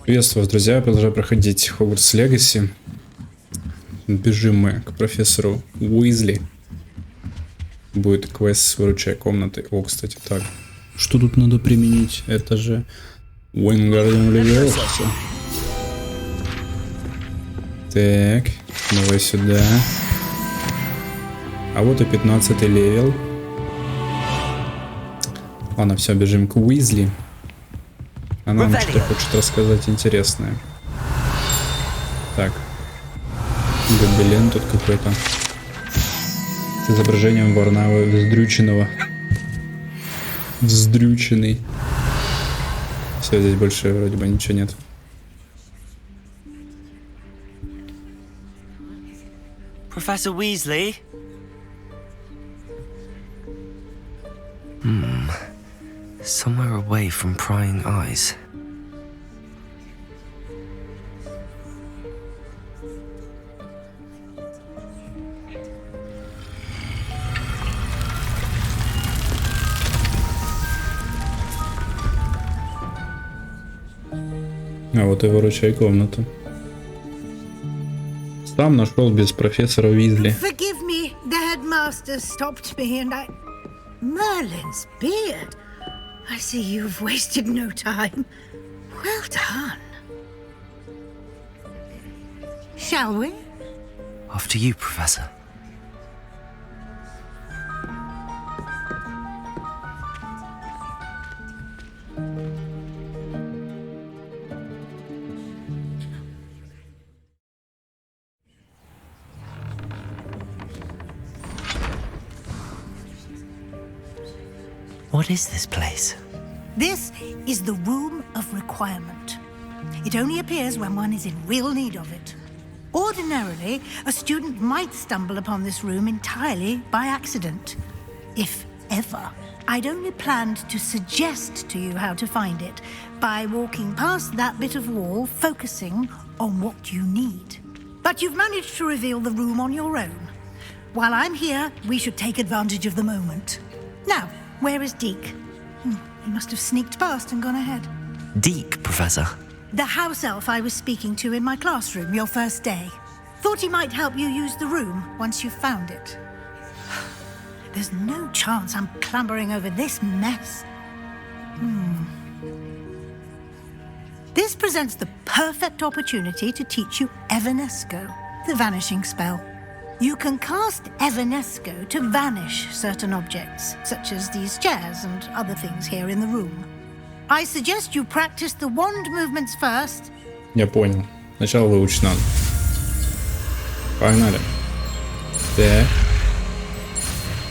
Приветствую вас, друзья. Я продолжаю проходить Hogwarts Legacy. Бежим мы к профессору Уизли. Будет квест с выручай комнаты. О, кстати, так. Что тут надо применить? Это же Wingardium Leviosa. Так, давай сюда. А вот и 15-й левел. Ладно, все, бежим к Уизли. Она нам что-то хочет рассказать интересное. Так. Гобелен тут какой-то. С изображением Варнавы вздрюченного. Вздрюченный. Все, здесь больше вроде бы ничего нет. Professor Weasley? Somewhere away from prying eyes. А вот и выручай комнату. Сам нашел без профессора Уизли. Forgive me, the headmaster stopped me and I... Merlin's beard. I see you've wasted no time. Well done. Shall we? After you, Professor. What is this place? This is the Room of Requirement. It only appears when one is in real need of it. Ordinarily, a student might stumble upon this room entirely by accident, if ever. I'd only planned to suggest to you how to find it by walking past that bit of wall, focusing on what you need. But you've managed to reveal the room on your own. While I'm here, we should take advantage of the moment. Now, where is Deke? He must have sneaked past and gone ahead. Deke, Professor. The house elf I was speaking to in my classroom your first day. Thought he might help you use the room once you've found it. There's no chance I'm clambering over this mess. This presents the perfect opportunity to teach you Evanesco, the vanishing spell. You can cast Evanesco to vanish certain objects, such as these chairs and other things here in the room. I suggest you practice the wand movements first. Я понял. Сначала выучить надо. Погнали. Так.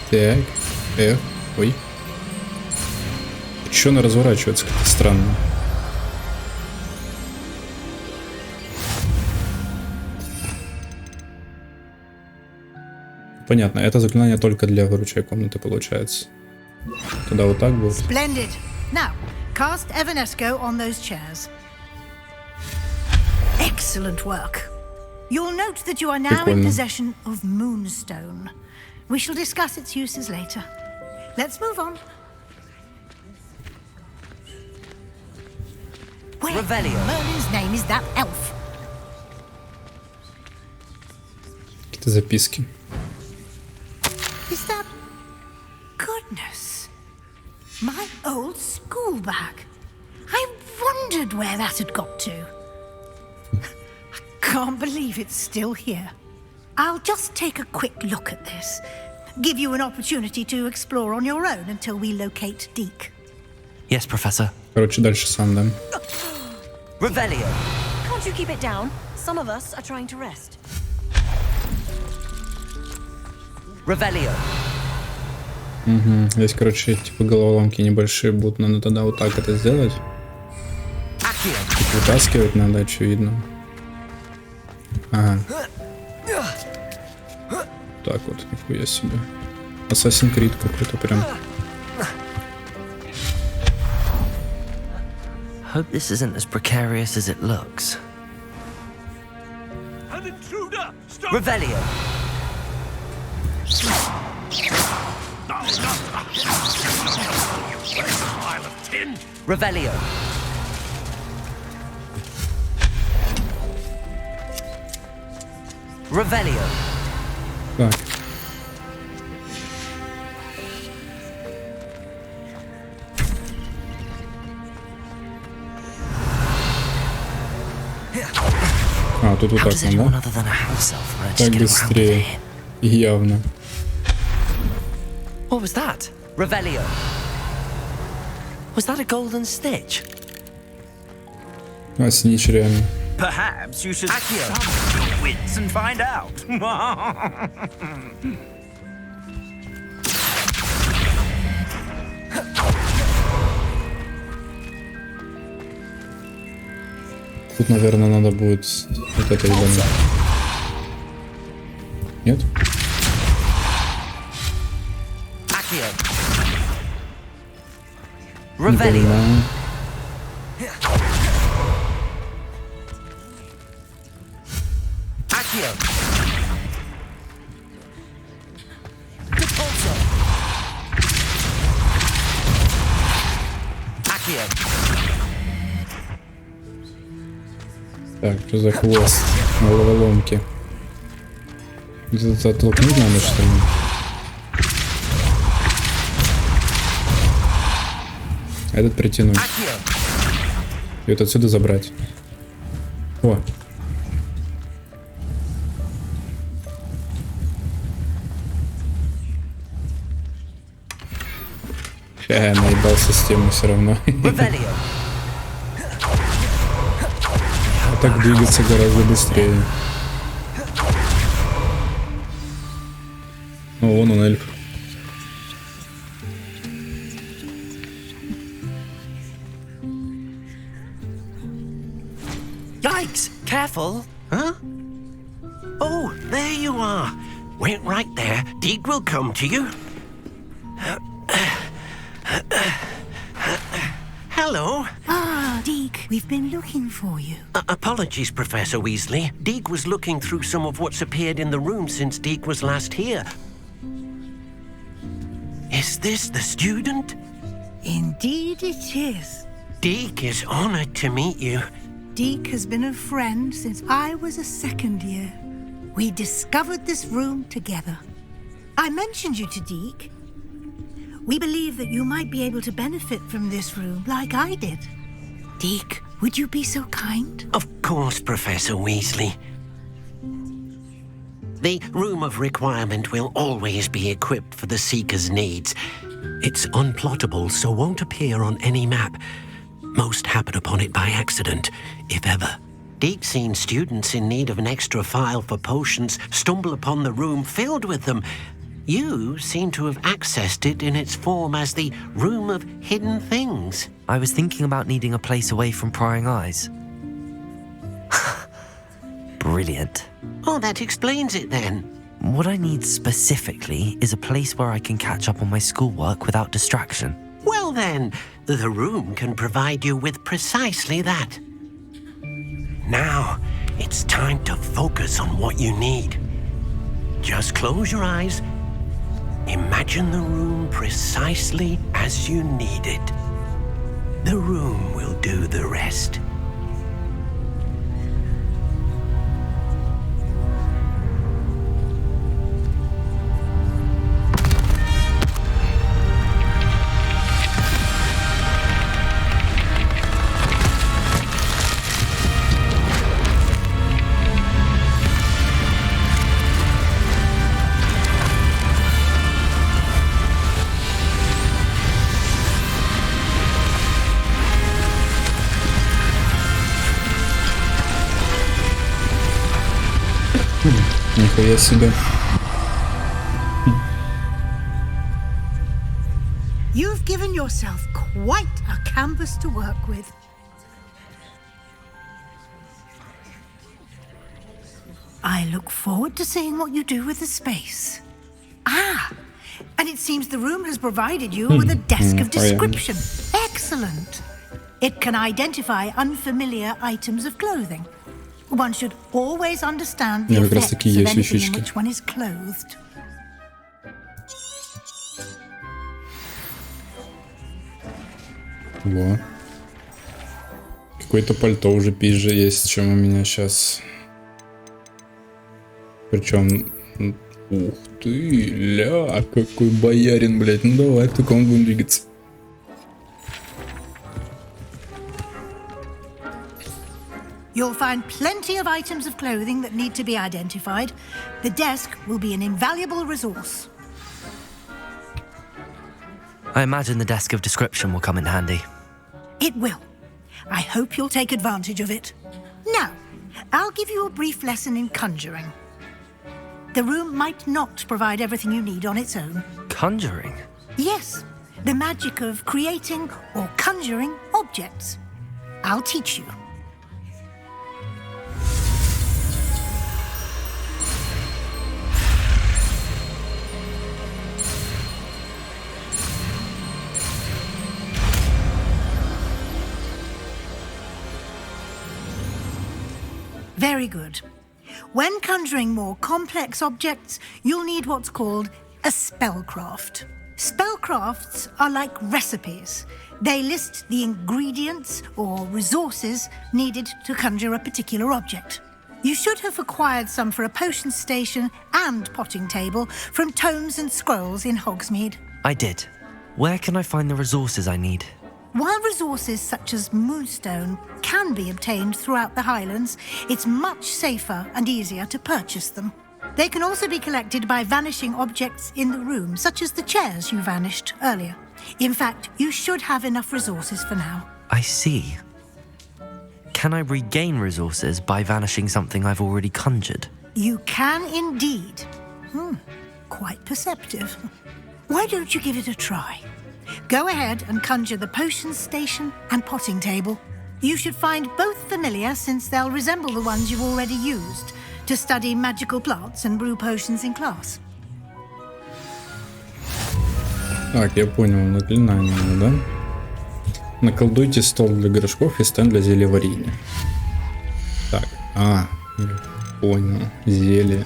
Так. Ой. Чё она разворачивается как-то странно? Понятно, это заклинание только для выручай комнаты получается. Тогда вот так будет. Splendid. Now, cast Evanesco on those chairs. Excellent work. You'll note that you are now in possession of Moonstone. We shall discuss its uses later. Let's move on. Where in Merlin's name is that elf? Какие-то записки. Is that... Goodness. My old school bag. I wondered where that had got to. I can't believe it's still here. I'll just take a quick look at this. Give you an opportunity to explore on your own until we locate Deke. Yes, Professor. Короче, дальше сам, да? Revelio. Can't you keep it down? Some of us are trying to rest. Revelio. Угу. Здесь, короче, типа головоломки небольшие будут. Надо тогда вот так это сделать. Вытаскивать надо, очевидно. Ага. Так вот, нихуя себе. Assassin's Creed какой-то прям. Hope this isn't as precarious as it looks. An intruder! Stop! Revelio. Pile of tin! Revelio. Revelio. Так. А, тут вот How так does anyone надо. other than a house elf manage to Так get around быстрее. here? Явно. What was that? Revelio. Was that a golden stitch? А, снич реально. Perhaps you should Accio. summon your wits and find out. Тут, наверное, надо будет вот это ебануть. Нет? Accio. Не Revelio. понимаю. Accio. Repulso. Accio. Так, что за хвост? Головоломки. Где-то оттолкнуть надо, что ли? Этот притянуть. Accio. И вот отсюда забрать. О. Наебал систему все равно. Revelio. А так двигаться гораздо быстрее. О, вон он, эльф. Yikes! Careful! Huh? Oh, there you are. Wait right there. Deke will come to you. Hello. Ah, Deke, we've been looking for you. Apologies, Professor Weasley. Deke was looking through some of what's appeared in the room since Deke was last here. Is this the student? Indeed it is. Deke is honored to meet you. Deke has been a friend since I was a second year. We discovered this room together. I mentioned you to Deke. We believe that you might be able to benefit from this room like I did. Deke, would you be so kind? Of course, Professor Weasley. The Room of Requirement will always be equipped for the Seeker's needs. It's unplottable, so won't appear on any map. Most happen upon it by accident, if ever. Deke's seen students in need of an extra file for potions stumble upon the room filled with them. You seem to have accessed it in its form as the Room of Hidden Things. I was thinking about needing a place away from prying eyes. Brilliant. Oh, that explains it then. What I need specifically is a place where I can catch up on my schoolwork without distraction. Well then, the room can provide you with precisely that. Now, it's time to focus on what you need. Just close your eyes. Imagine the room precisely as you need it. The room will do the rest. Нихуя себе. You've given yourself quite a canvas to work with. I look forward to seeing what you do with the space. Ah, and it seems the room has provided you with a desk of description. Excellent. It can identify unfamiliar items of clothing. One should always understand the как раз effects таки of есть anything in вещички. which one is clothed. Во. Какое-то пальто уже пизже есть, чем у меня сейчас. Причем, ух ты, ля, какой боярин, блядь. Ну давай, в таком будем двигаться. You'll find plenty of items of clothing that need to be identified. The desk will be an invaluable resource. I imagine the desk of description will come in handy. It will. I hope you'll take advantage of it. Now, I'll give you a brief lesson in conjuring. The room might not provide everything you need on its own. Conjuring? Yes, the magic of creating or conjuring objects. I'll teach you. Very good. When conjuring more complex objects, you'll need what's called a spellcraft. Spellcrafts are like recipes. They list the ingredients or resources needed to conjure a particular object. You should have acquired some for a potion station and potting table from tomes and scrolls in Hogsmeade. I did. Where can I find the resources I need? While resources such as moonstone can be obtained throughout the Highlands, it's much safer and easier to purchase them. They can also be collected by vanishing objects in the room, such as the chairs you vanished earlier. In fact, you should have enough resources for now. I see. Can I regain resources by vanishing something I've already conjured? You can indeed. Quite perceptive. Why don't you give it a try? Go ahead and conjure the potion station and potting table. You should find both familiar since they'll resemble the ones you've already used to study magical plants and brew potions in class. Так, я понял, заклинание, да? Наколдуйте стол для горшков и стенд для зельеварения. Так, я понял, зелье.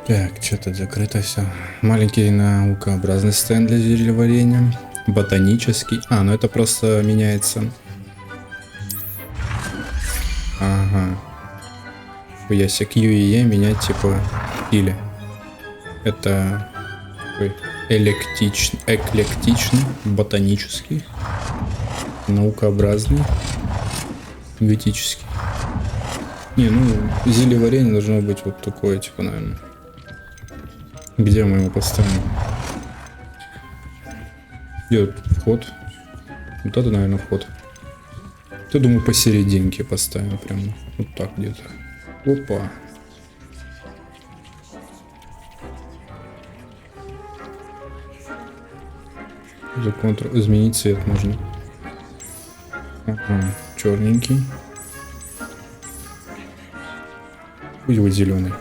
Так, что тут закрыто все. Маленький наукообразный стенд для зельеварения. Ботанический. Ну это просто меняется. Ага. Хуяся, Q и E менять типа или. Это эклектичный, ботанический, наукообразный, готический. Не, зельеварение должно быть вот такое, типа, наверное. Где мы его поставим? Где вход? Вот это, наверное, вход. Я думаю, посерединке поставим прямо. Вот так где-то. Опа. За контур. Изменить цвет можно. Ага, черненький. Пусть будет зеленый.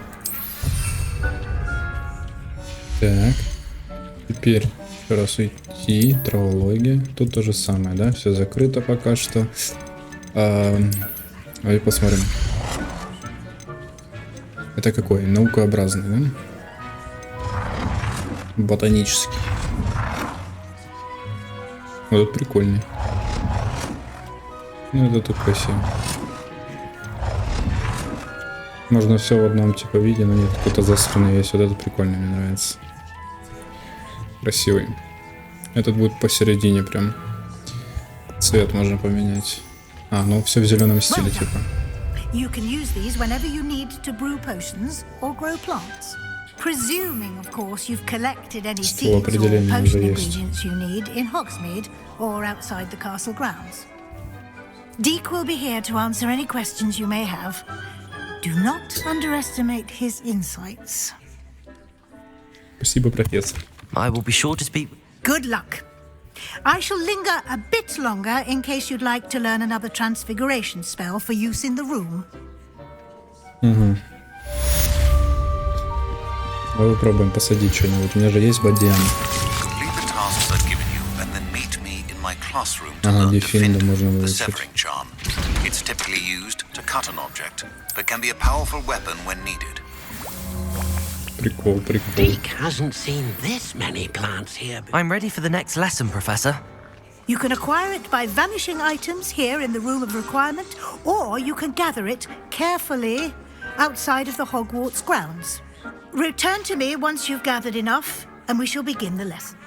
Так. Теперь еще раз уйти. Травология. Тут то же самое, да? Все закрыто пока что. Давай посмотрим. Это какой? Наукообразный, да? Ботанический. Вот этот прикольный. Это такой себе. Можно все в одном типа виде, но нет, какой-то засранный есть. Вот этот прикольный, мне нравится. Красивый. Этот будет посередине прям. Цвет можно поменять. Все в зеленом стиле типа. You can use these whenever you need to brew potions or grow plants. Presuming, of course, you've collected any seeds or potion ingredients you need in Hogsmeade or outside the castle grounds. Deke will be here to answer any questions you may have. Do not underestimate his insights. Спасибо, профессор. I will be sure to speak. Good luck. I shall linger a bit longer in case you'd like to learn another transfiguration spell for use in the room. Давай попробуем посадить что-нибудь. У меня же есть бадьян. Дефинда можно выучить. It's typically used to cut an object, but can be a powerful weapon when needed. Прикол. Deke hasn't seen this many plants here. I'm ready for the next lesson, Professor. You can acquire it by vanishing items here in the Room of Requirement, or you can gather it carefully outside of the Hogwarts grounds. Return to me once you've gathered enough, and we shall begin the lesson.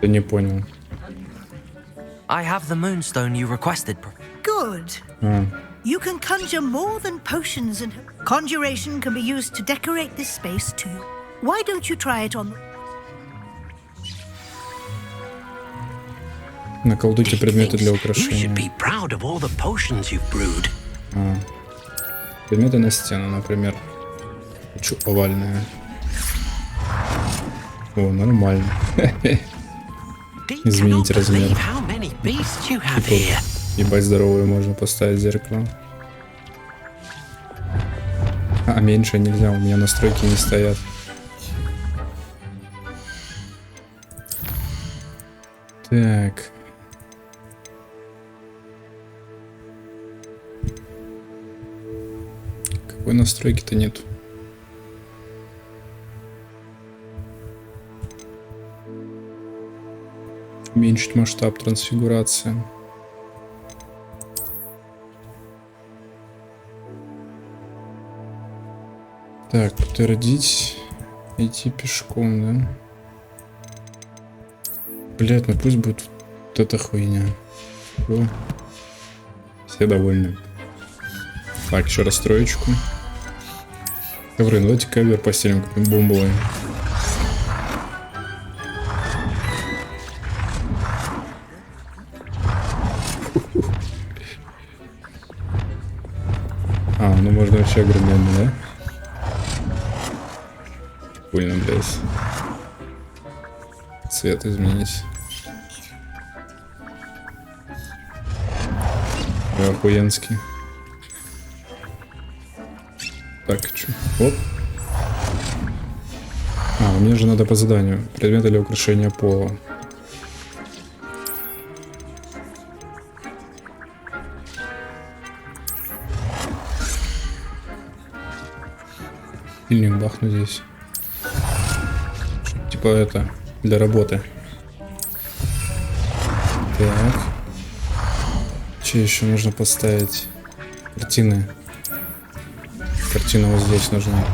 Я не понял. I have the moonstone you requested. Good. You can conjure more than potions, and conjuration can be used to decorate this space too. Why don't you try it on? Наколдуйте предметы для You should украшения. be proud of all the potions you've brewed. Предметы на стену, например. Хочу овальные. О, нормально. Deek Изменить cannot размер. believe how many beasts you have here. Ебать здоровую можно поставить зеркало. А меньше нельзя, у меня настройки не стоят. Так. Какой настройки-то нету? Уменьшить масштаб трансфигурации. Так, подтвердить. Идти пешком, да? Блять, ну пусть будет вот эта хуйня. О. Все довольны. Так, еще раз троечку. Ковры, ну давайте ковер постелим какой-нибудь бомбовый. А, ну можно вообще огроменный, да? Прикольно, блядь. Цвет изменить. Охуенский. Так, что? Оп. А, мне же надо по заданию. Предметы для украшения пола. Сильник бахну здесь. Типа это, для работы. Так. Что еще нужно поставить? Картины. Картина вот здесь нужна.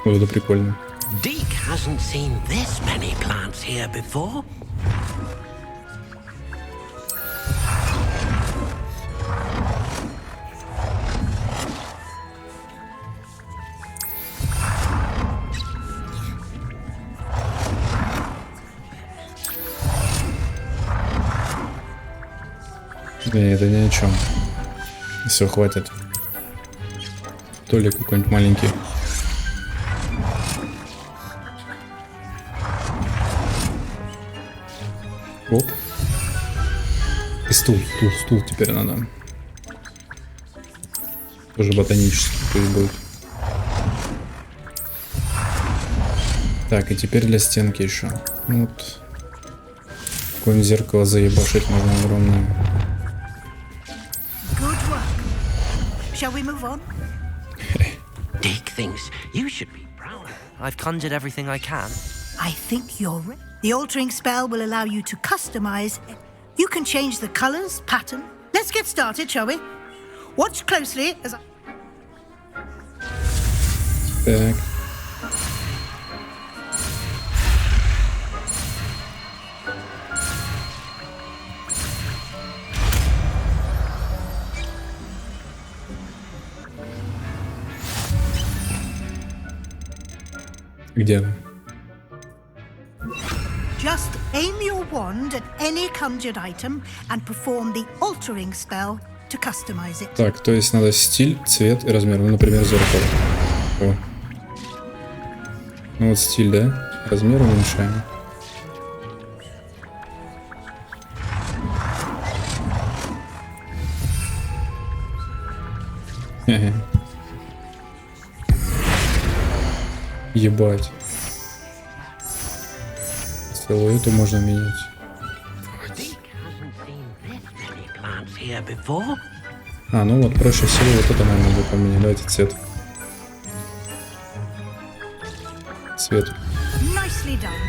Вот это прикольно. Deek hasn't seen this many plants here before. Не, это ни о чем. Все, хватит. Толик какой-нибудь маленький. Оп. И стул теперь надо. Тоже ботанический пусть будет. Так, и теперь для стенки еще. Вот. Какое-нибудь зеркало заебашить можно огромное. Shall we move on? Deek thinks you should be proud. I've conjured everything I can. I think you're right. The altering spell will allow you to customize it. You can change the colors, pattern. Let's get started, shall we? Watch closely as I... Так. Где она? Just aim your wand at any conjured item and perform the altering spell to customize it. Так, то есть надо стиль, цвет и размер. Ну, например, зеркало. О. Ну вот стиль, да? Размер уменьшаем. Ебать. Силуэту можно менять. Deek hasn't seen this many plants here before. А, ну вот проще всего вот это, наверное, надо поменять. Давайте цвет. Цвет. Nice Nicely done.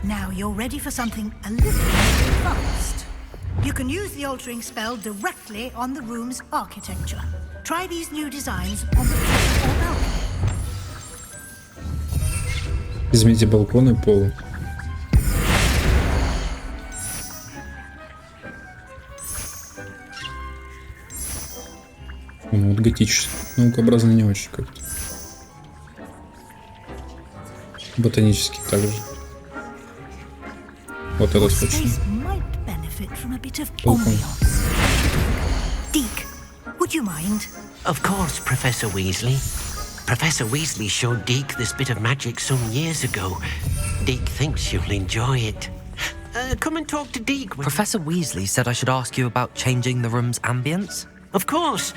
Now you're ready for something a little more advanced. You can use the altering spell directly on the room's architecture. Try these new designs on the floor or balcony. Измените балкон и пол. Ну, вот готический. Наукообразно не очень как-то. Ботанический также. Вот этот точно. Балкон. Deke, would you mind? Of course, Professor Weasley. Professor Weasley showed Deke this bit of magic some years ago. Deke thinks you'll enjoy it. Come and talk to Deke. Professor Weasley said I should ask you about changing the room's ambience. Of course.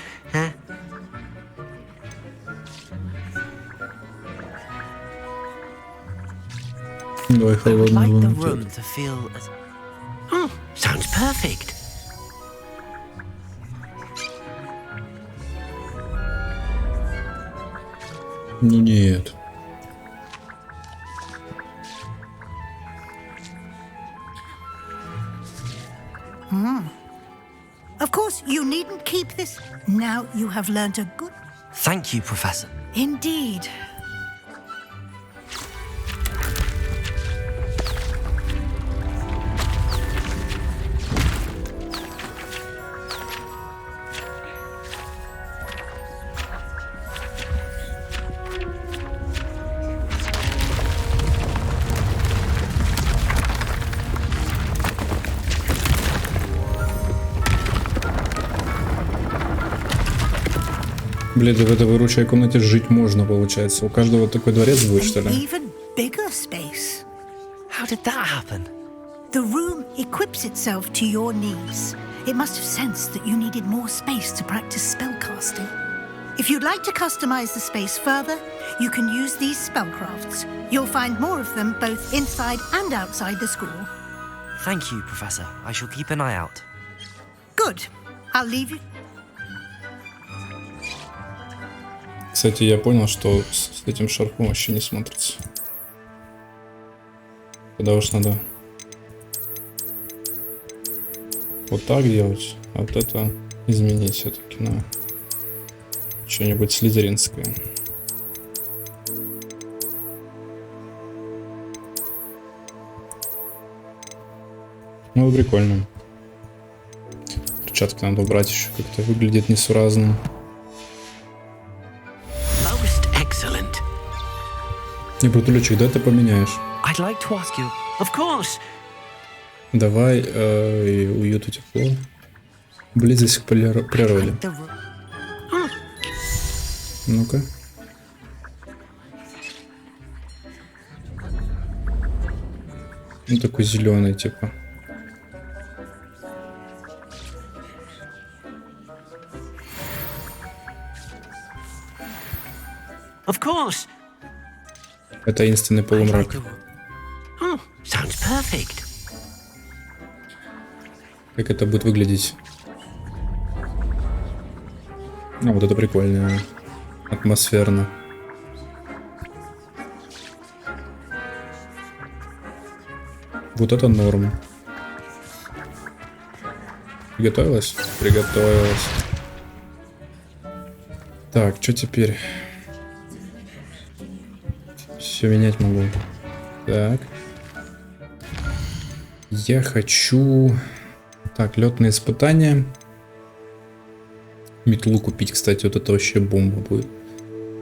Давай I would like the room to feel as... Oh, sounds perfect. Ну нет. Of course, you needn't keep this. Now you have learnt a good... Thank you, Professor. Indeed. Блин, в этой выручай комнате жить можно, получается. У каждого такой дворец будет, что An ли? even bigger space. How did that happen? The room equips itself to your needs. It must have sensed that you needed more space to practice spellcasting. If you'd like to customize the space further, you can use these spellcrafts. You'll find more of them both inside and outside the school. Thank you, Professor. I shall keep an eye out. Good. I'll leave you. Кстати, я понял, что с этим шарфом вообще не смотрится. Когда уж надо вот так делать, а вот это изменить все-таки на что-нибудь слизеринское. Ну, прикольно. Перчатки надо убрать еще, как-то выглядит несуразно. Не, Бутулечек, да, ты поменяешь? I'd like to ask you... Of course. Давай и уют и тепло. Близость к природе. Ну-ка. Ну, такой зеленый, типа. Of course. Это таинственный полумрак. Oh, sounds perfect. Как это будет выглядеть? А, вот это прикольно. Атмосферно. Вот это норм. Приготовилась? Приготовилась. Так, что теперь? Все менять могу. Так. Я хочу... Так, летные испытания. Метлу купить, кстати, вот это вообще бомба будет.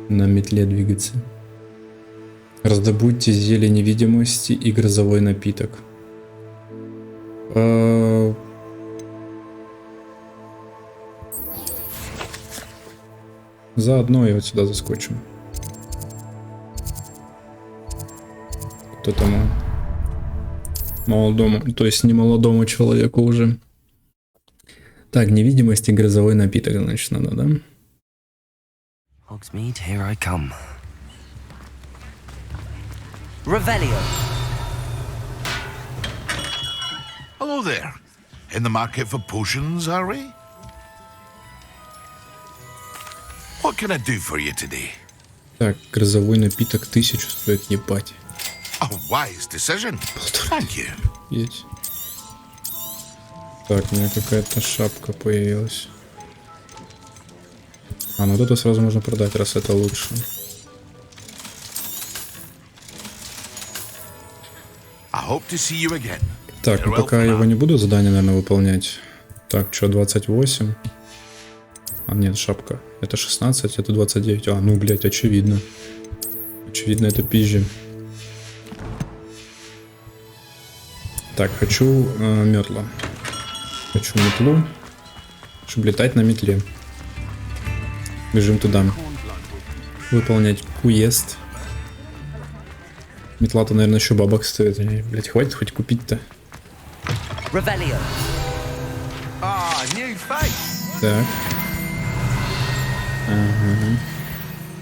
На метле двигаться. Раздобудьте зелье невидимости и грозовой напиток. Заодно и вот сюда заскочим. Кто там? Молодому, то есть не молодому человеку уже. Так, невидимость и грозовой напиток, значит, надо, да? Hogsmeade, here I come. Revelio. Hello there. In the market for potions, are we? What can I do for you today? Так, грозовой напиток 1000 стоит, ебать. A wise decision. Thank you. Есть. Так, у меня какая-то шапка появилась. А, ну вот это сразу можно продать, раз это лучше. I hope to see you again. Так, ну пока я его не буду задание, наверное, выполнять. Так, что, 28? А, нет, шапка. Это 16, это 29. А, ну, блядь, очевидно. Очевидно, это пизжи. Так, хочу метла. Хочу метлу, чтобы летать на метле. Бежим туда. Выполнять квест. Метла-то, наверное, еще бабок стоит. Блять, хватит хоть купить-то. Так. Ага.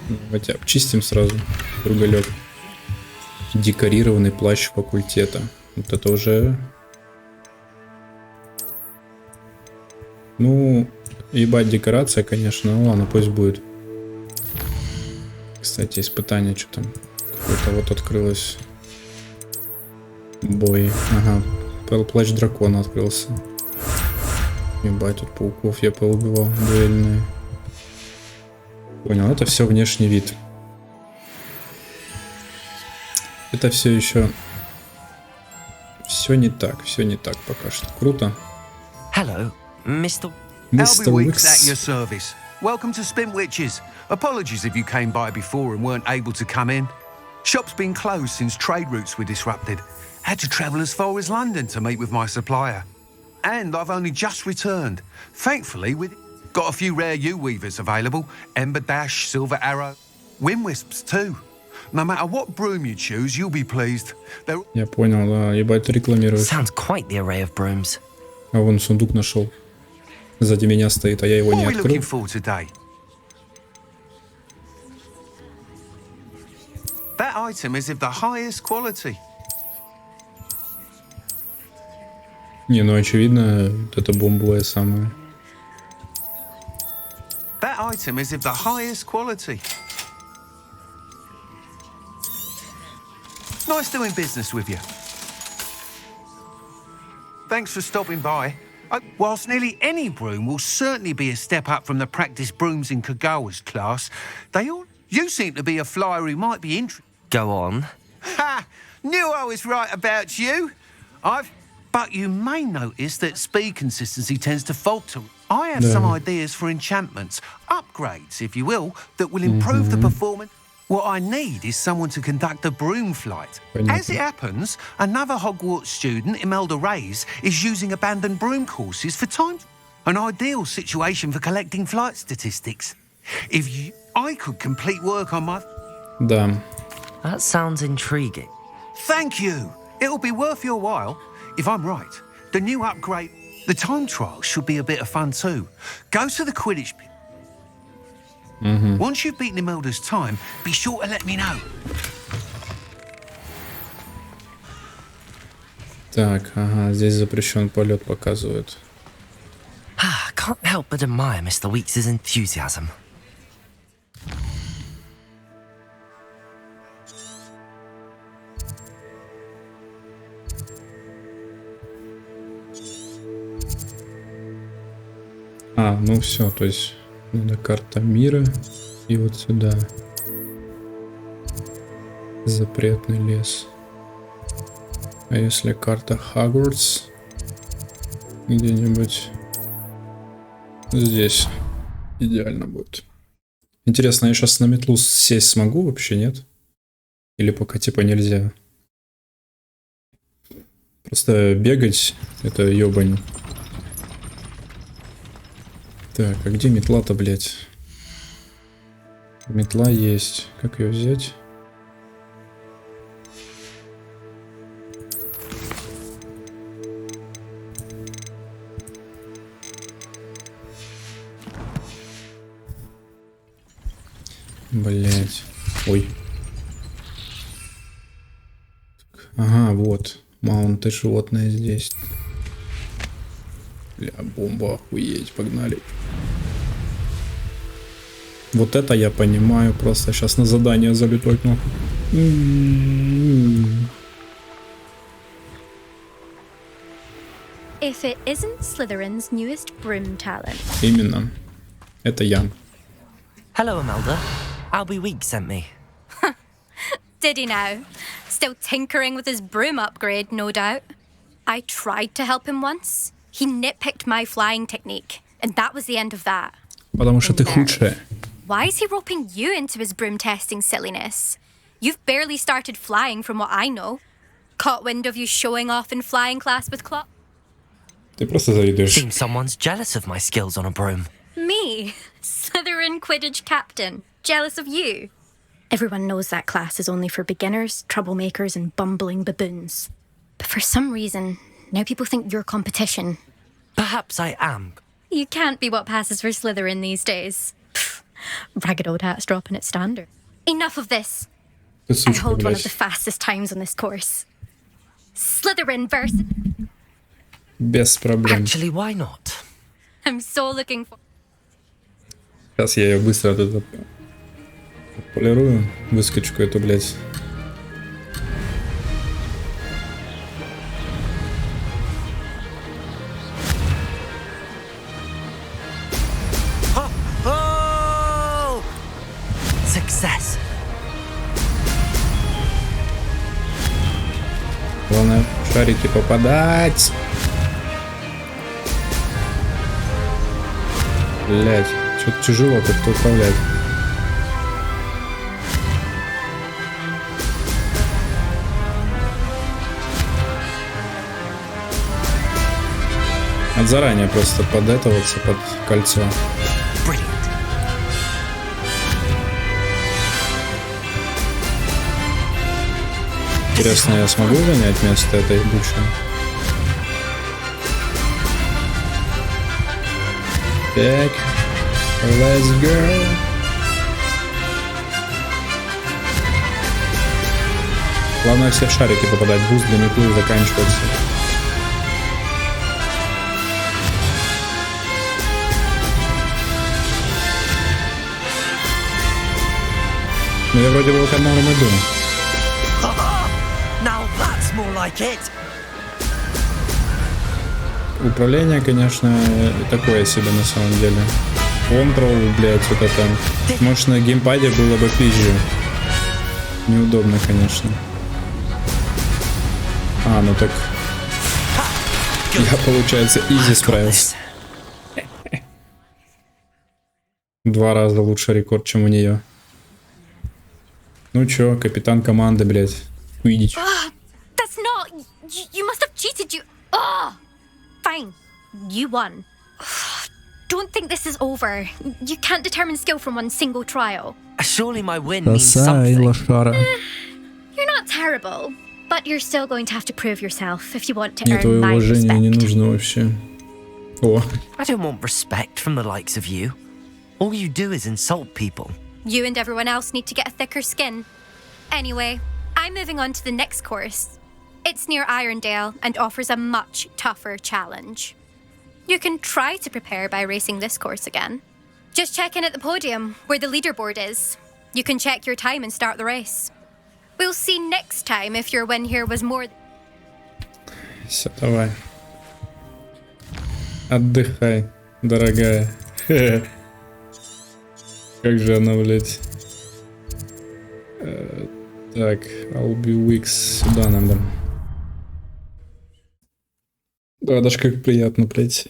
Давайте обчистим сразу круголек. Декорированный плащ факультета. Вот это уже... Ну, ебать, декорация, конечно. Ну ладно, пусть будет. Кстати, испытание, что там? Какое-то вот открылось. Бой. Ага. Плащ дракона открылся. Ебать, тут пауков я поубивал. Дуэльные. Понял, это все внешний вид. Это все еще... Все не так пока что. Круто. Hello, Mr. Mr. Weeks at Wicks. your service. Welcome to Spintwitches. Apologies if you came by before and weren't able to come in. Shop's been closed since trade routes were disrupted. Had to travel as far as London to meet with my supplier. And I've only just returned. Thankfully, we've got a few rare U-weavers available. Ember Dash, Silver Arrow, Wind Wisps too. No matter what broom you choose, you'll be pleased. They're... Я понял, да, ебать, ты рекламируешь. Sounds quite the array of brooms. А вон сундук нашел. Сзади меня стоит, а я его What не are we looking открыл. for today? That item is of the highest quality. Не, ну очевидно, вот это бомбовое самое. That item is of the highest quality. Nice doing business with you. Thanks for stopping by. Whilst nearly any broom will certainly be a step up from the practice brooms in Kagawa's class, they all... You seem to be a flyer who might be interested. Go on. Ha! Knew I was right about you. But you may notice that speed consistency tends to falter. I have some ideas for enchantments, upgrades, if you will, that will improve the performance. What I need is someone to conduct a broom flight. As it happens, another Hogwarts student, Imelda Reyes, is using abandoned broom courses for time. An ideal situation for collecting flight statistics. I could complete work on my... Да. That sounds intriguing. Thank you. It'll be worth your while. If I'm right, the new upgrade... The time trial should be a bit of fun too. Go to the Quidditch pit. Once you've beaten Imelda's time, be sure to let me know. Так, ага, здесь запрещен полет показывают. Can't help but admire Mr. Weeks' enthusiasm. А, ну все, то есть надо карта мира и вот сюда. Запретный лес. А если карта Хогвартс? Где-нибудь здесь. Идеально будет. Интересно, я сейчас на метлу сесть смогу вообще, нет? Или пока типа нельзя? Просто бегать это ёбань. Так, а где метла-то, блядь? Метла есть. Как ее взять? Блядь. Ой. Ага, вот. Маунты животное здесь. Бля, бомба, охуеть, погнали. Вот это я понимаю, просто сейчас на задание залетать, ну. If it isn't Slytherin's newest broom talent. Именно. Это я. Hello, Imelda. Albie Week sent me. Did he now? Still tinkering with his broom upgrade, no doubt. I tried to help him once. He nitpicked my flying technique, and that was the end of that. Потому что ты худшая. Why is he roping you into his broom testing silliness? You've barely started flying from what I know. Caught wind of you showing off in flying class with Clock. Ты просто завидуешь. Seems someone's jealous of my skills on a broom. Me? Slytherin Quidditch captain. Jealous of you? Everyone knows that class is only for beginners, troublemakers, and bumbling baboons. But for some reason, now people think you're competition. Perhaps I am. You can't be what passes for Slytherin these days. Pfft, ragged old hat's dropping its standard. Enough of this. I hold one of the fastest times on this course. Slytherin versus... Без проблем. Actually, why not? I'm so looking for... Сейчас я ее быстро тут полирую. Выскочку эту, блядь. Oh! Success. Главное в шарики попадать. Блять, что-то тяжело как-то управлять. Надо заранее просто подэтоваться под кольцо. Интересно, я смогу занять место этой бучи? Так, let's go. Главное все в шарики попадать, буст для метлы заканчивается. Ну я вроде бы к одному иду. Now that's more like it. Управление, конечно, такое себе на самом деле. Control, блядь, вот это. Может, на геймпаде было бы пизже. Неудобно, конечно. А, ну так... Я, получается, изи справился. 2 раза лучше рекорд, чем у нее. Ну чё, капитан команды, блядь. Quidditch. That's not... You must have cheated, you... Oh! Fine. You won. Don't think this is over. You can't determine skill from one single trial. Surely my win means something. You're not terrible, but you're still going to have to prove yourself if you want to earn my уважения не respect. нужно вообще. О. I don't want respect from the likes of you. All you do is insult people. You and everyone else need to get a thicker skin. Anyway, I'm moving on to the next course. It's near Irondale and offers a much tougher challenge. You can try to prepare by racing this course again. Just check in at the podium, where the leaderboard is. You can check your time and start the race. We'll see next time if your win here was more... Все, давай. Отдыхай, дорогая. Как же она, блядь. Так, Albi Weeks сюда надо. Да, даже как приятно, блядь,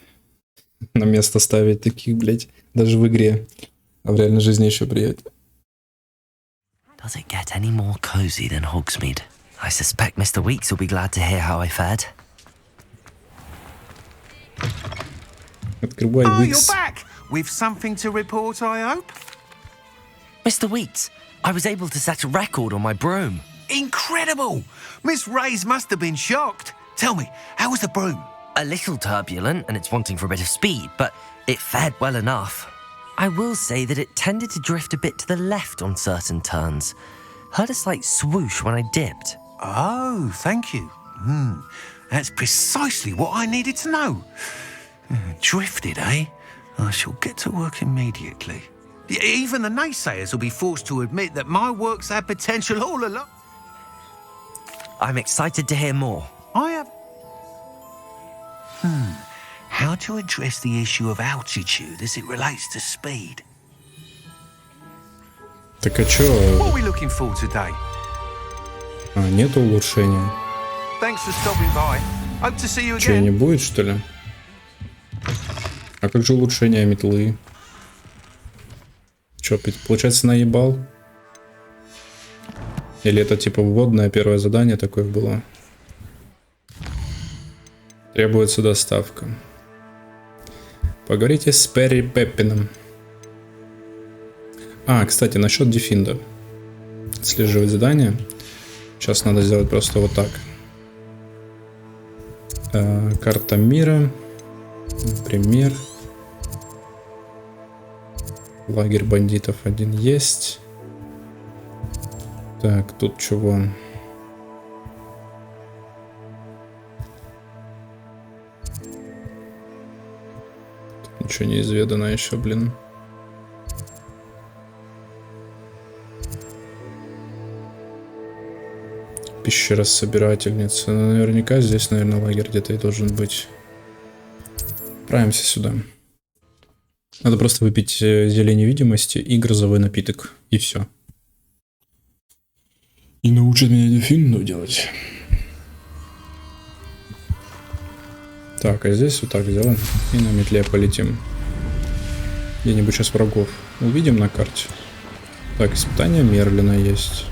на место ставить таких, блядь, даже в игре. А в реальной жизни еще приятнее. Does it get any more cozy than Hogsmeade? I suspect Mr. Weeks will be glad to hear how I fared. Открывай Oh, Weeks. you're back! With something to report, I hope? Mr. Weeks, I was able to set a record on my broom. Incredible! Miss Ray's must have been shocked. Tell me, how was the broom? A little turbulent and it's wanting for a bit of speed, but it fared well enough. I will say that it tended to drift a bit to the left on certain turns. Heard a slight swoosh when I dipped. Oh, thank you. That's precisely what I needed to know. Drifted, eh? I shall get to work immediately. Even the naysayers will be forced to admit that my works had potential all along. I'm excited to hear more. I have... How to address the issue of altitude as it relates to speed? Так а чё? What are we looking for today? Нету улучшения. Thanks for stopping by. Hope to see you Чё, не again. будет, что ли? А как же улучшение метлы? Чё, получается, наебал? Или это типа вводное первое задание такое было? Требуется доставка. Поговорите с Перри Пеппином. Кстати, насчет дефинда. Отслеживать задание. Сейчас надо сделать просто вот так. Карта мира. Например. Лагерь бандитов один есть. Так, тут чего? Тут ничего не изведано еще, блин. Пещера собирательницы. Наверняка здесь, наверное, лагерь где-то и должен быть. Отправимся сюда. Надо просто выпить зелье невидимости и грозовой напиток. И все. И научат меня дефинду делать. Так, а здесь вот так сделаем. И на метле полетим. Где-нибудь сейчас врагов увидим на карте. Так, испытание Мерлина есть.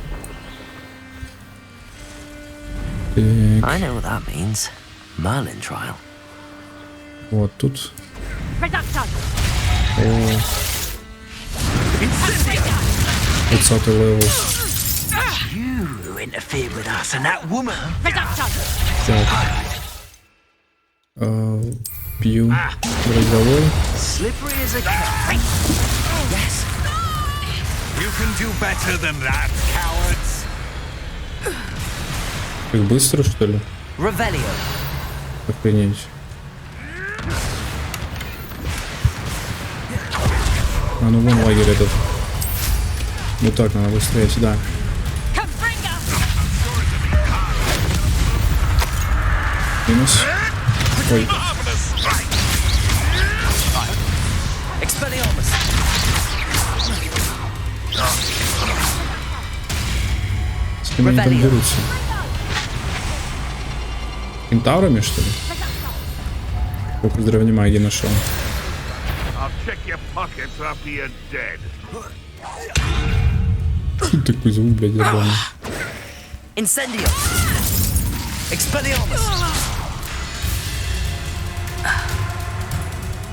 I know what that means. Merlin trial. Вот тут. О. 20 левел. You interfered with us and that woman. Так. Пью. Грозовой. Slippery as a cat. Yes. You can do better than that, cowards. Как быстро, что ли? Revelio. Охренеть. Ну вон лагерь этот. Ну так, надо быстрее сюда. Минус. Ой. С кем они там дерутся? Кентаврами, что ли? Сколько древней магии нашел? Такой звук, блядь, забавный. Incendio. Expelliarmus.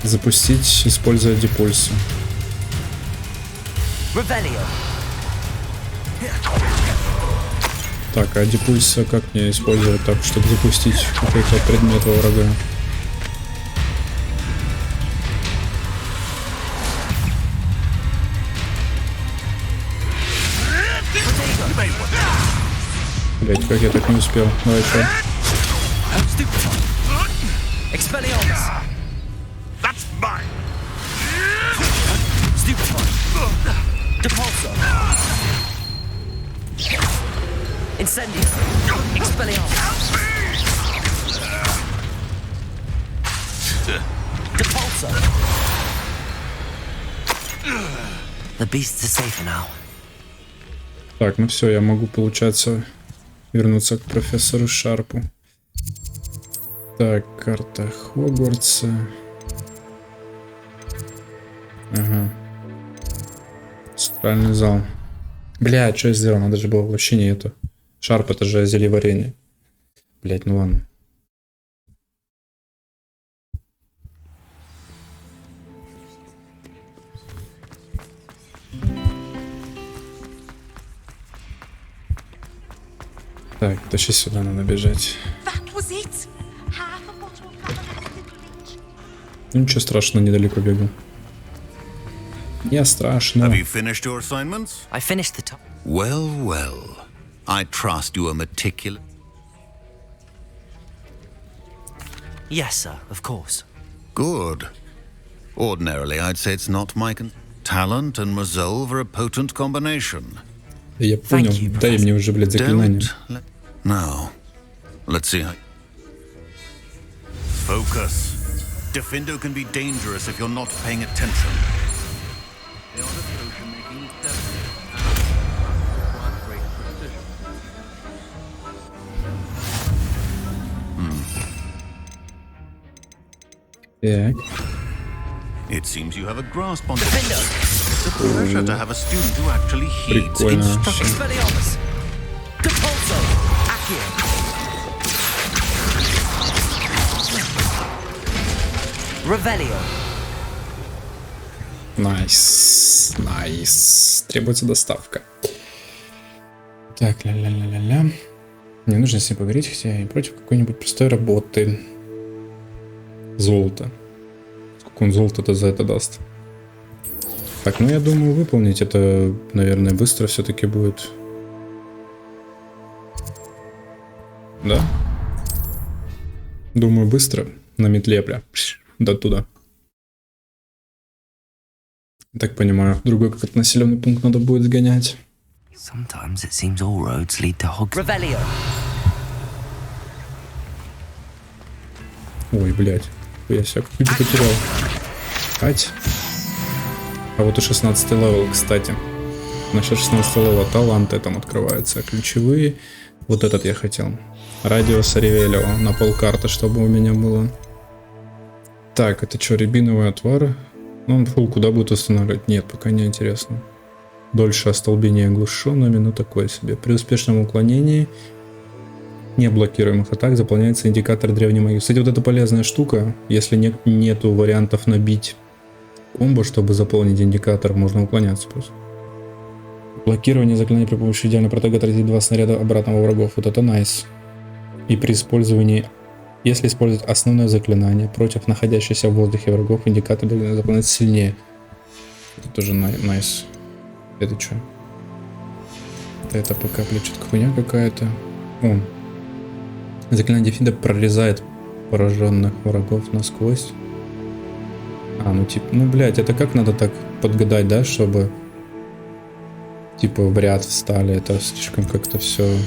Запустить, используя депульсы. Revelio. Так, а депульса как мне использовать так, чтобы запустить какой-то предмет во врага? Блять, как я так не успел? Давай еще. Incendio. Expelliarmus. Depulso. The beasts are safer now. Так, ну все, я могу, получается, вернуться к профессору Шарпу. Так, карта Хогвартса. Ага. Центральный зал. Бля, что я сделал? Надо же было вообще не это. Шарп, это же зельеварение. Блять, ну ладно. Так, тащи сюда, надо бежать. Ну ничего страшного, недалеко бегу. Не страшно. Have you finished your assignments? I finished the top. Well, well. I trust you are meticulous. Yes, sir, of course. Good. Ordinarily, I'd say it's not my Talent and resolve are a potent combination. Я понял. Дай мне уже, блядь, заклинание. No. Let's see how... Focus. Defendo can be dangerous if you're not paying attention. Так. It seems you have a grasp on it. It's a pleasure to have a student who actually heeds instructions. Найс. Найс. Требуется доставка. Так, ля-ля-ля-ля-ля. Мне нужно с ним поговорить, хотя я против какой-нибудь простой работы. Золото. Сколько он золота-то за это даст? Так, ну я думаю, выполнить это, наверное, быстро все-таки будет. Да? Думаю, быстро. На метле прям. Да туда. Так понимаю, в другой какой-то населенный пункт надо будет сгонять. Sometimes it seems all roads lead to Hogwarts. Ой, блядь. Я себя как-то потерял. Ать. А вот и 16 левел, кстати. Насчет 16 левела таланты там открываются. Ключевые. Вот этот я хотел. Радиуса Ревелио на полкарты, чтобы у меня было. Так, это что, рябиновый отвар? Ну, он фул куда будет устанавливать? Нет, пока не интересно. Дольше остолбение оглушенными, ну такое себе. При успешном уклонении неблокируемых атак заполняется индикатор древней магии. Кстати, вот это полезная штука. Если нету вариантов набить комбо, чтобы заполнить индикатор, можно уклоняться просто. Блокирование заклинания при помощи идеального протега отразит 2 снаряда обратного врагов. Вот это найс. И при использовании, если использовать основное заклинание против находящихся в воздухе врагов, индикатор заполняется сильнее. Это тоже найс. Это что? Это пока, блядь, что-то хуйня какая-то. О. Заклинание дефида прорезает пораженных врагов насквозь. А, ну типа, ну, блядь, это как надо так подгадать, да, чтобы типа в ряд встали. Это слишком как-то все.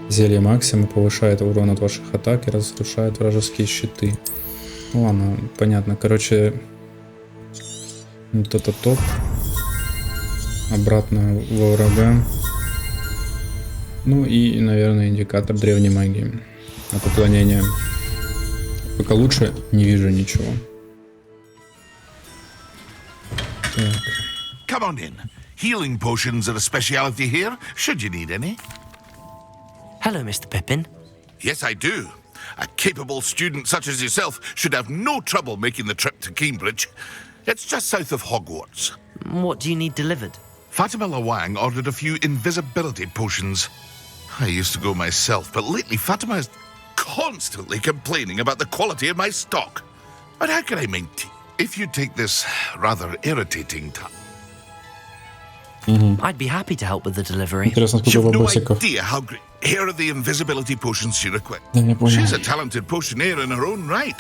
Зелье максимум повышает урон от ваших атак и разрушает вражеские щиты. Ладно, понятно. Короче, вот это топ. Обратно во врага. Ну и, наверное, индикатор древней магии. От уклонения. Пока лучше не вижу ничего. Так. Come on in. Healing potions are a speciality here, should you need any. Hello, Mr. Pippin. Yes, I do. A capable student such as yourself should have no trouble making the trip to Cambridge. It's just south of Hogwarts. What do you need delivered? Fatima Lawang ordered a few invisibility potions. I used to go myself, but lately Fatima is constantly complaining about the quality of my stock. But how can I maintain? If you take this rather irritating time. I'd be happy to help with the delivery. Интересно, сколько You've no бабосиков. idea how great. Here are the invisibility potions she requests. Да, я понял. She's a talented potioneer in her own right.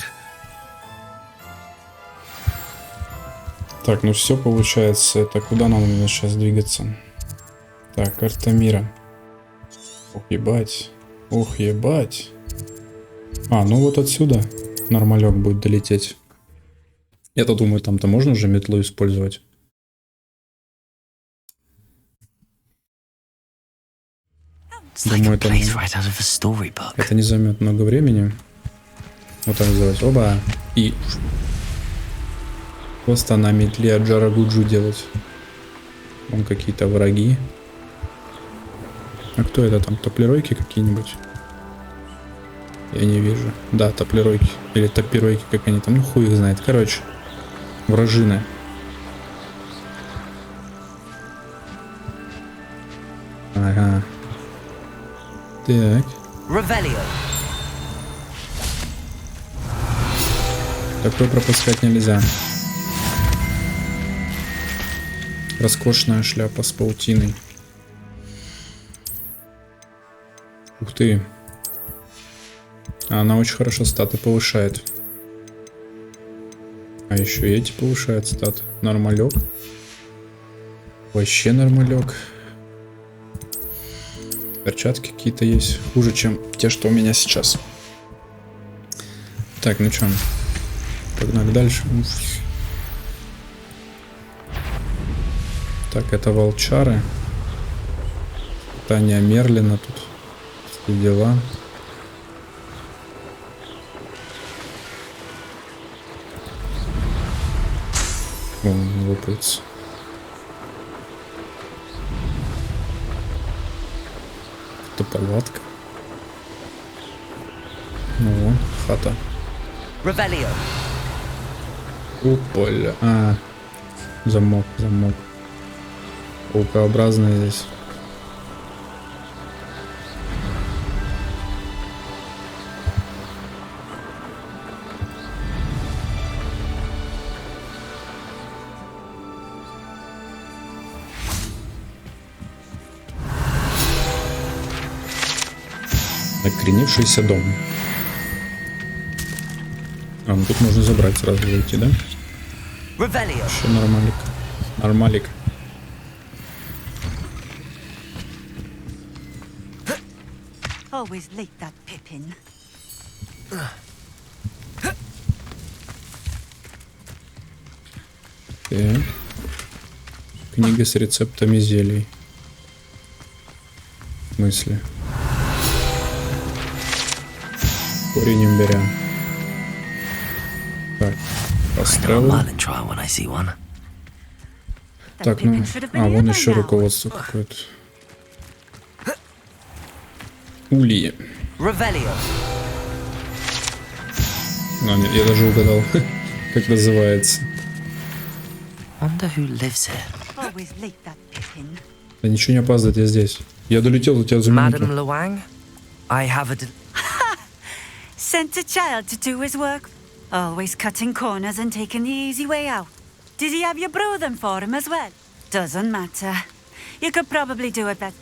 Так, ну все получается. Это куда нам надо сейчас двигаться? Так, карта мира. Ох, ебать. Ох, ебать. А, ну вот отсюда нормалек будет долететь. Я-то думаю, там-то можно уже метлу использовать. Думаю, это не займет много времени. Вот так сделать. Оба. И просто на метле Джарагуджу делать. Вон какие-то враги. А кто это там? Топлеройки какие-нибудь? Я не вижу. Да, топлеройки. Или топиройки, как они там. Ну хуй их знает. Короче. Вражины. Ага. Так. Такое пропускать нельзя. Роскошная шляпа с паутиной. Ух ты. Она очень хорошо статы повышает. А еще и эти повышают статы. Нормалек. Вообще нормалек. Перчатки какие-то есть. Хуже, чем те, что у меня сейчас. Так, ну что? Погнали дальше. Так, это волчары. Таня Мерлина тут. Все дела. Он лопается. Это палатка. Ну вон, хата. Опа-ля. А, замок. Паукообразный здесь. Накренившийся дом. А, ну тут можно забрать сразу зайти, да? Еще нормалик. Нормалик. Always late, that Pippin. Так. Книга с рецептами зелий. В смысле? Корень имбиря. Так, поставил. Так, ну, вон еще руководство какое-то. Ульи. Ну, нет, я даже угадал, как называется. Да ничего не опаздывает, я здесь. Я долетел до тебя за минуту. Sent a child to do his work. Always cutting corners and taking the easy way out. Did he have you brew them for him as well? Doesn't matter. You could probably do it better.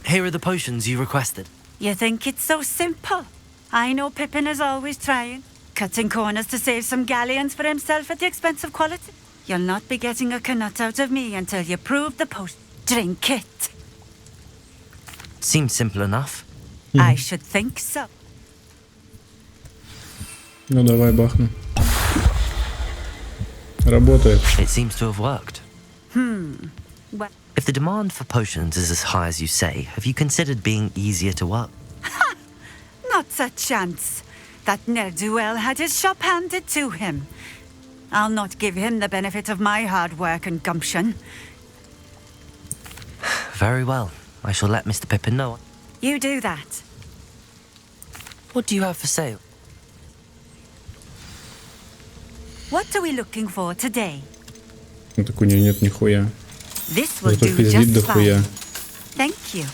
Here are the potions you requested. You think it's so simple? I know Pippin is always trying. Cutting corners to save some galleons for himself at the expense of quality. You'll not be getting a canut out of me until you prove the potion. Drink it. Seems simple enough. I should think so. Ну давай бахну. Работает. It seems to have worked. Well, If the demand for potions is as high as you say, have you considered being easier to work? not a chance. That ne'er-do-well had his shop handed to him. I'll not give him the benefit of my hard work and gumption. Very well. I shall let Mr. Pippin know. You do that. What do you have for sale? What are we looking for today? Ну так у нее нет нихуя. This will Зато do пиздит just дохуя. fine. Thank you.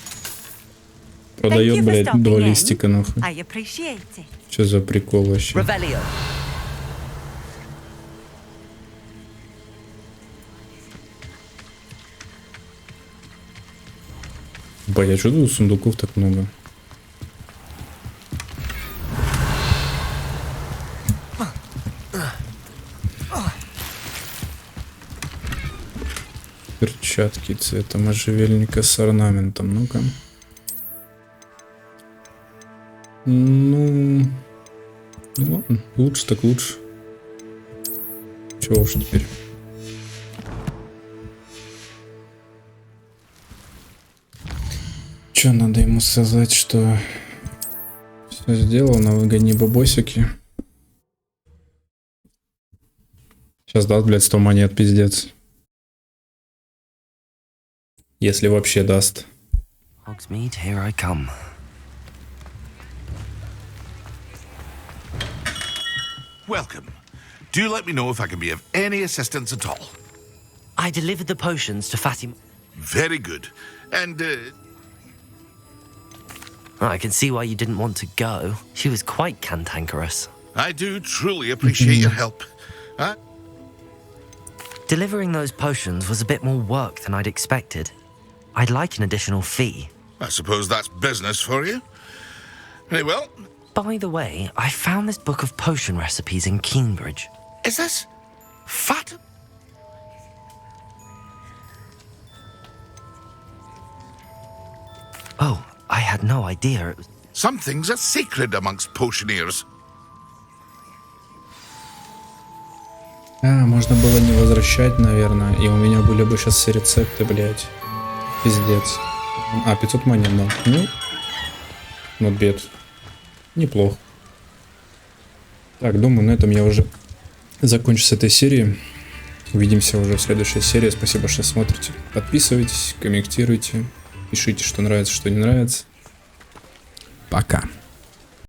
Продает, блядь, stopping два in. листика нахуй. I appreciate it. Что за прикол вообще? Revelio. Бля, что тут сундуков так много? Перчатки цвета можжевельника с орнаментом. Ну-ка. Ну ладно, лучше так лучше. Чего уж теперь. Че надо ему сказать, что все сделано, выгони бабосики. Сейчас даст, блядь, 100 монет, пиздец. Если вообще даст. Hogsmeade, here I come. Welcome. Do let me know if I can be of any assistance at all. I delivered the potions to Fatima. Very good. And, I can see why you didn't want to go. She was quite cantankerous. I do truly appreciate your help. Huh? Delivering those potions was a bit more work than I'd expected. I'd like an additional fee. I suppose that's business for you. Very well. By the way, I found this book of potion recipes in Cambridge. Is this fat? Oh, I had no idea it was... Some things are sacred amongst potioneers. Можно было не возвращать, наверное, и у меня были бы сейчас все рецепты, блядь. Пиздец. 500 монет, да. Ну, not bad. Неплохо. Так, думаю, на этом я уже закончу с этой серией. Увидимся уже в следующей серии. Спасибо, что смотрите. Подписывайтесь, комментируйте. Пишите, что нравится, что не нравится. Пока.